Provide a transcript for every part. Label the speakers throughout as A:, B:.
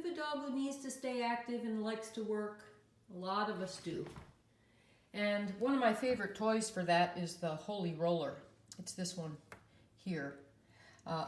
A: have a dog who needs to stay active and likes to work. A lot of us do. And one of my favorite toys for that is the Holy Roller. It's this one here.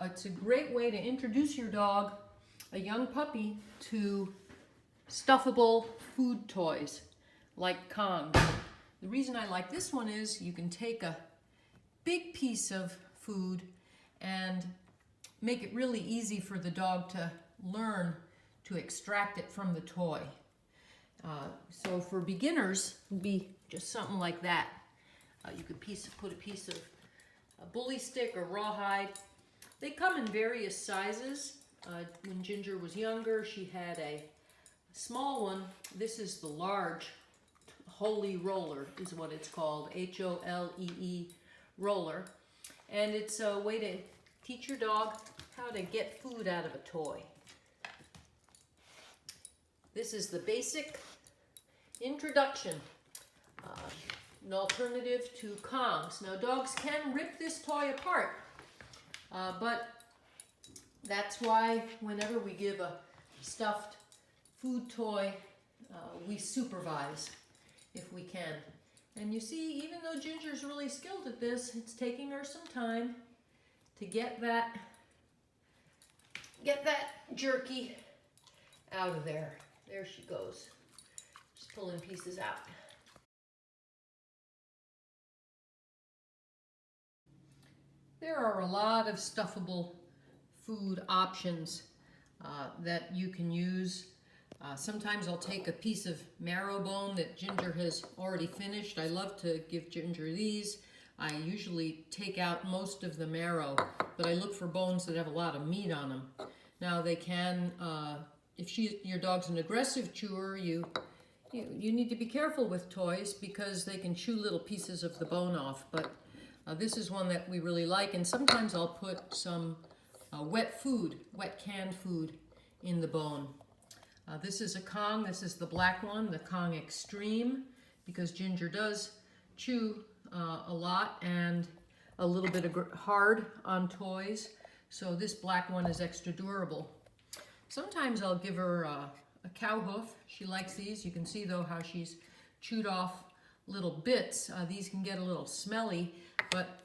A: It's a great way to introduce your dog, a young puppy, to stuffable food toys like Kongs. The reason I like this one is you can take a big piece of food and make it really easy for the dog to learn to extract it from the toy. So for beginners, it would be just something like that. You could put a piece of a bully stick or rawhide. They come in various sizes. When Ginger was younger, she had a small one. This is the large Holy Roller is what it's called, H-O-L-E-E roller. And it's a way to teach your dog how to get food out of a toy. This is the basic introduction, an alternative to Kongs. Now dogs can rip this toy apart, but that's why whenever we give a stuffed food toy, we supervise if we can. And you see, even though Ginger's really skilled at this, it's taking her some time to get that jerky out of there. There she goes. Just pulling pieces out. There are a lot of stuffable food options that you can use. Sometimes I'll take a piece of marrow bone that Ginger has already finished. I love to give Ginger these. I usually take out most of the marrow, but I look for bones that have a lot of meat on them. Now they can, if your dog's an aggressive chewer, you need to be careful with toys because they can chew little pieces of the bone off. But this is one that we really like, and sometimes I'll put some wet canned food in the bone. This is a Kong. This is the black one, the Kong Extreme, because Ginger does chew a lot and a little bit hard on toys. So this black one is extra durable. Sometimes I'll give her a cow hoof. She likes these. You can see though how she's chewed off little bits. These can get a little smelly, but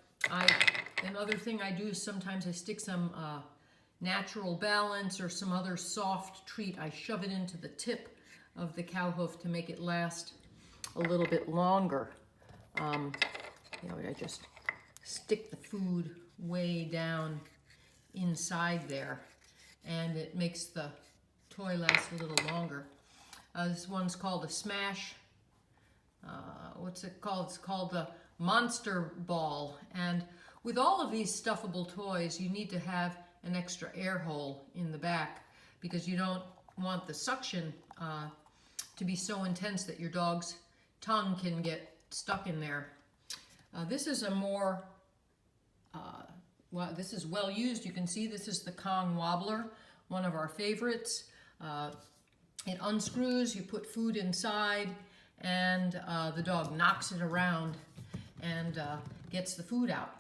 A: another thing I do is sometimes I stick some Natural Balance or some other soft treat. I shove it into the tip of the cow hoof to make it last a little bit longer. I just stick the food way down inside there, and it makes the toy last a little longer. This one's called a Smash. What's it called? It's called the Monster Ball. And with all of these stuffable toys, you need to have an extra air hole in the back because you don't want the suction to be so intense that your dog's tongue can get stuck in there. This is a more, this is well used. You can see this is the Kong Wobbler, one of our favorites. It unscrews, you put food inside, and the dog knocks it around and gets the food out.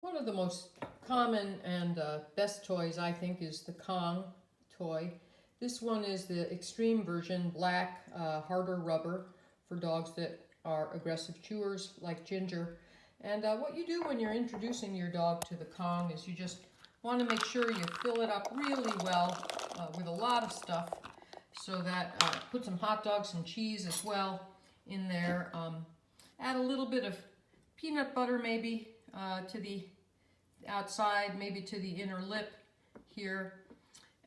A: One of the most common and best toys, I think, is the Kong toy. This one is the extreme version, black, harder rubber for dogs that are aggressive chewers like Ginger. And what you do when you're introducing your dog to the Kong is you just want to make sure you fill it up really well with a lot of stuff so that, put some hot dogs and cheese as well in there. Add a little bit of peanut butter maybe to the outside, maybe to the inner lip here,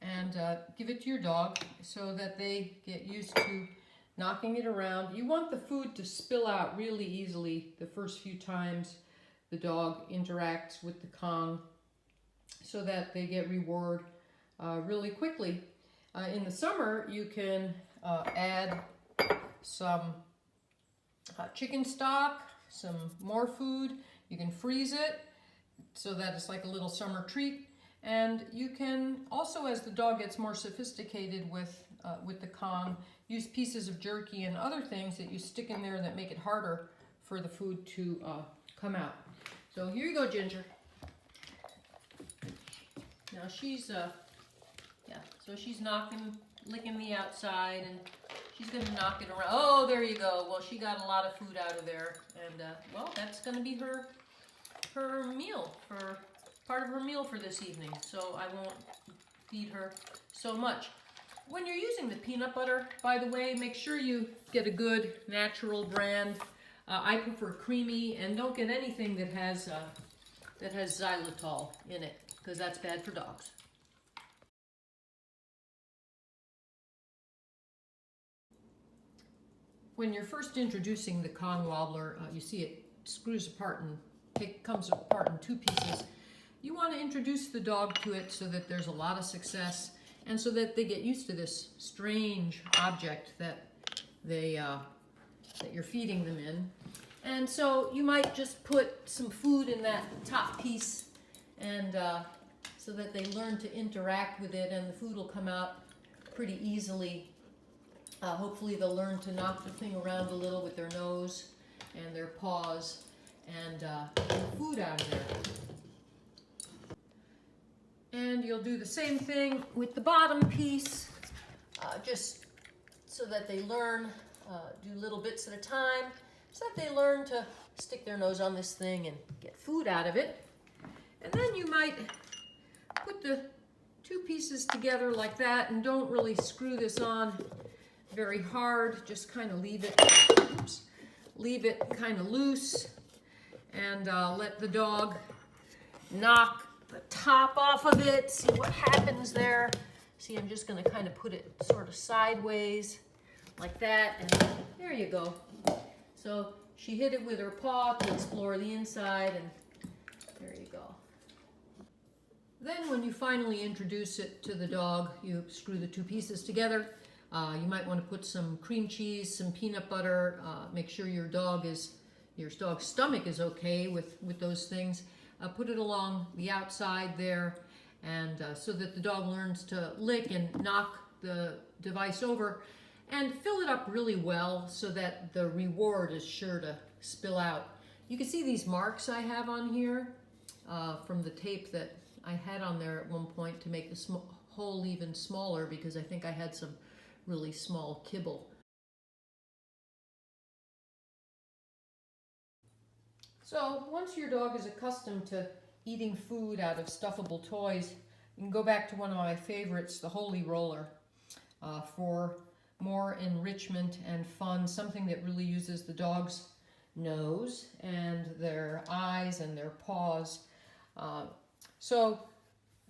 A: and give it to your dog so that they get used to knocking it around. You want the food to spill out really easily the first few times the dog interacts with the Kong so that they get reward really quickly. In the summer, you can add some chicken stock, some more food. You can freeze it so that it's like a little summer treat. And you can also, as the dog gets more sophisticated with the Kong, use pieces of jerky and other things that you stick in there that make it harder for the food to come out. So here you go, Ginger. Now she's, yeah, so she's licking the outside, and she's going to knock it around. Oh, there you go. Well, she got a lot of food out of there, and, well, that's going to be her meal, part of her meal for this evening, so I won't feed her so much. When you're using the peanut butter, by the way, make sure you get a good natural brand. I prefer creamy, and don't get anything that has xylitol in it, because that's bad for dogs. When you're first introducing the Kong wobbler, you see it screws apart and comes apart in two pieces. You want to introduce the dog to it so that there's a lot of success, and so that they get used to this strange object that you're feeding them in. And so you might just put some food in that top piece, and so that they learn to interact with it, and the food will come out pretty easily. Hopefully they'll learn to knock the thing around a little with their nose and their paws, and get food out of there. And you'll do the same thing with the bottom piece, just so that they learn, do little bits at a time, so that they learn to stick their nose on this thing and get food out of it. And then you might put the two pieces together like that, and don't really screw this on very hard, just kind of leave it kind of loose, and let the dog knock the top off of it. See what happens there. See, I'm just going to kind of put it sort of sideways like that, and there you go. So she hit it with her paw to explore the inside, and there you go. Then when you finally introduce it to the dog, you screw the two pieces together. You might want to put some cream cheese, some peanut butter, make sure your dog's stomach is okay with those things. Put it along the outside there, and so that the dog learns to lick and knock the device over, and fill it up really well so that the reward is sure to spill out. You can see these marks I have on here from the tape that I had on there at one point to make the hole even smaller, because I think I had some really small kibble. So once your dog is accustomed to eating food out of stuffable toys, you can go back to one of my favorites, the Holy Roller, for more enrichment and fun, something that really uses the dog's nose and their eyes and their paws. So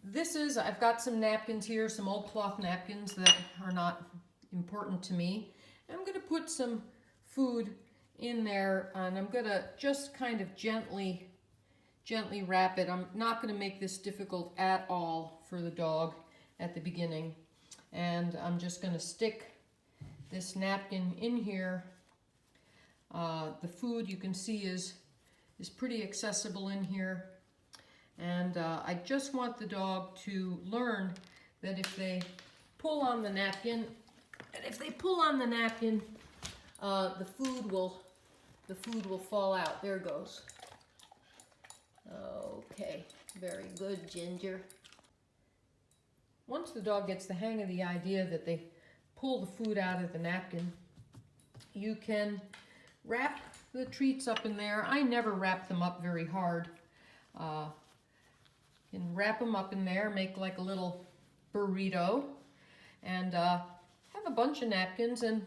A: I've got some napkins here, some old cloth napkins that are not important to me. I'm going to put some food in there, and I'm going to just kind of gently wrap it. I'm not going to make this difficult at all for the dog at the beginning. And I'm just going to stick this napkin in here. The food, you can see, is pretty accessible in here. And I just want the dog to learn that if they pull on the napkin, the food will fall out. There it goes. Okay, very good, Ginger. Once the dog gets the hang of the idea that they pull the food out of the napkin, you can wrap the treats up in there. I never wrap them up very hard. You can wrap them up in there, make like a little burrito, and have a bunch of napkins and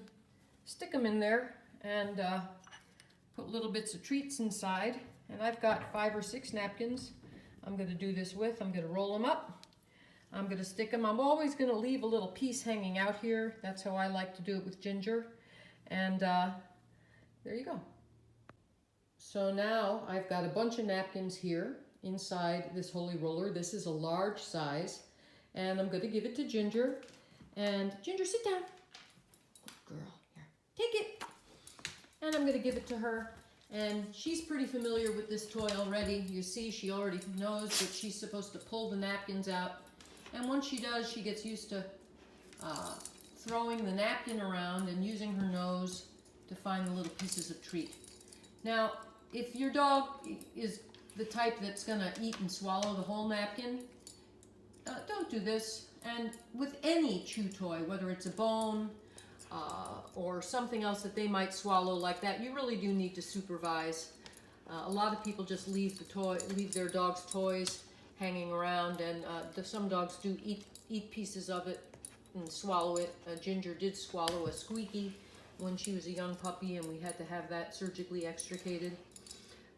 A: stick them in there, and put little bits of treats inside. And I've got 5 or 6 napkins I'm going to do this with. I'm going to roll them up. I'm going to stick them. I'm always going to leave a little piece hanging out here. That's how I like to do it with Ginger. And there you go. So now I've got a bunch of napkins here inside this Holy Roller. This is a large size, and I'm going to give it to Ginger. And Ginger, sit down. Good girl, here, take it. And I'm going to give it to her. And she's pretty familiar with this toy already. You see, she already knows that she's supposed to pull the napkins out. And once she does, she gets used to throwing the napkin around and using her nose to find the little pieces of treat. Now, if your dog is the type that's going to eat and swallow the whole napkin, don't do this. And with any chew toy, whether it's a bone or something else that they might swallow like that, you really do need to supervise. A lot of people just leave their dog's toys hanging around, and some dogs do eat pieces of it and swallow it. Ginger did swallow a squeaky when she was a young puppy, and we had to have that surgically extricated.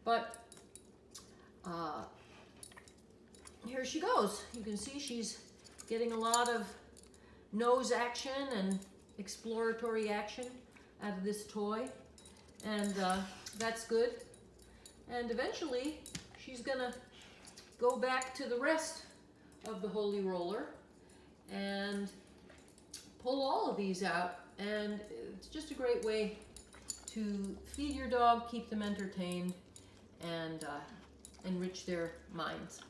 A: But here she goes. You can see she's getting a lot of nose action and exploratory action out of this toy, and that's good. And eventually she's gonna go back to the rest of the Holy Roller and pull all of these out, and it's just a great way to feed your dog, keep them entertained, and enrich their minds.